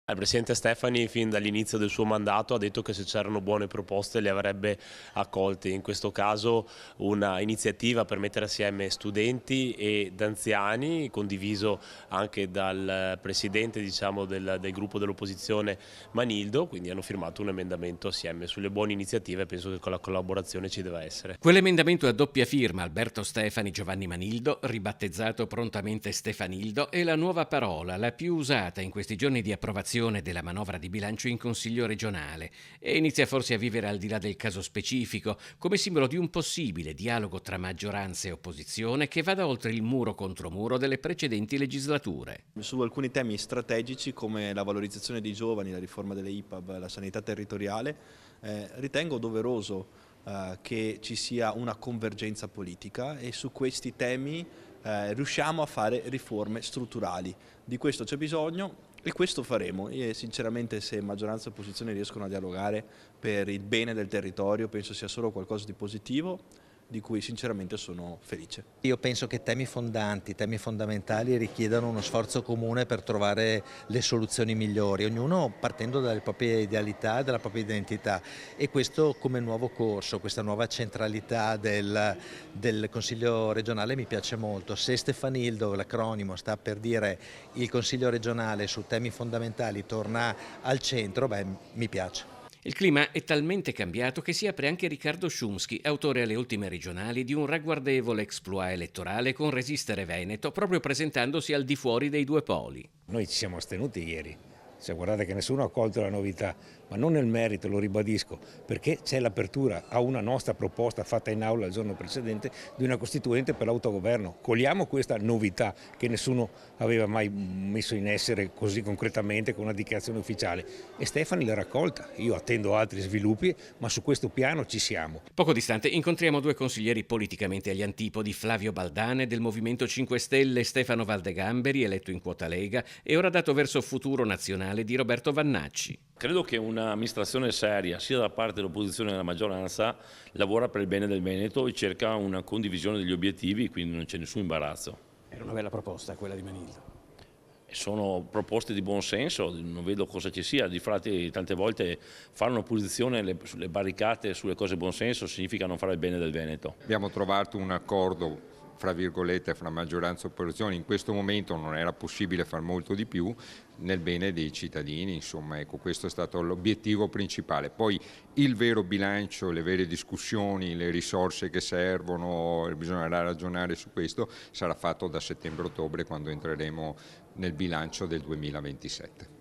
Il presidente Stefani fin dall'inizio del suo mandato ha detto che se c'erano buone proposte le avrebbe accolte, in questo caso una iniziativa per mettere assieme studenti ed anziani, condiviso anche dal presidente del gruppo dell'opposizione Manildo, quindi hanno firmato un emendamento assieme sulle buone iniziative e penso che con la collaborazione ci deve essere. Quell'emendamento a doppia firma Alberto Stefani Giovanni Manildo, ribattezzato prontamente Stefanildo, è la nuova parola, la più usata in questi giorni di approvazione della manovra di bilancio in Consiglio regionale e inizia forse a vivere al di là del caso specifico come simbolo di un possibile dialogo tra maggioranza e opposizione che vada oltre il muro contro muro delle precedenti legislature. Su alcuni temi strategici come la valorizzazione dei giovani, la riforma delle IPAB, la sanità territoriale, ritengo doveroso che ci sia una convergenza politica e su questi temi riusciamo a fare riforme strutturali. Di questo c'è bisogno e questo faremo e sinceramente se maggioranza e opposizione riescono a dialogare per il bene del territorio penso sia solo qualcosa di positivo di cui sinceramente sono felice. Io penso che temi fondanti, temi fondamentali richiedano uno sforzo comune per trovare le soluzioni migliori, ognuno partendo dalle proprie idealità e dalla propria identità e questo come nuovo corso, questa nuova centralità del Consiglio regionale mi piace molto. Se Stefanildo, l'acronimo, sta per dire il Consiglio regionale su temi fondamentali torna al centro, mi piace. Il clima è talmente cambiato che si apre anche Riccardo Szumski, autore alle ultime regionali di un ragguardevole exploit elettorale con Resistere Veneto, proprio presentandosi al di fuori dei due poli. Noi ci siamo astenuti ieri, guardate che nessuno ha colto la novità, ma non nel merito, lo ribadisco, perché c'è l'apertura a una nostra proposta fatta in aula il giorno precedente di una costituente per l'autogoverno. Cogliamo questa novità che nessuno aveva mai messo in essere così concretamente con una dichiarazione ufficiale e Stefani l'ha raccolta. Io attendo altri sviluppi, ma su questo piano ci siamo. Poco distante incontriamo due consiglieri politicamente agli antipodi, Flavio Baldane del Movimento 5 Stelle, Stefano Valdegamberi, eletto in quota Lega e ora dato verso Futuro Nazionale di Roberto Vannacci. Credo che un'amministrazione seria, sia da parte dell'opposizione che della maggioranza, lavora per il bene del Veneto e cerca una condivisione degli obiettivi, quindi non c'è nessun imbarazzo. Era una bella proposta quella di Manildo. Sono proposte di buon senso, non vedo cosa ci sia. Difatti tante volte fare un'opposizione sulle barricate, sulle cose di buon senso, significa non fare il bene del Veneto. Abbiamo trovato un accordo fra virgolette fra maggioranza e opposizione, in questo momento non era possibile far molto di più nel bene dei cittadini, insomma ecco questo è stato l'obiettivo principale. Poi il vero bilancio, le vere discussioni, le risorse che servono, bisognerà ragionare su questo, sarà fatto da settembre-ottobre quando entreremo nel bilancio del 2027.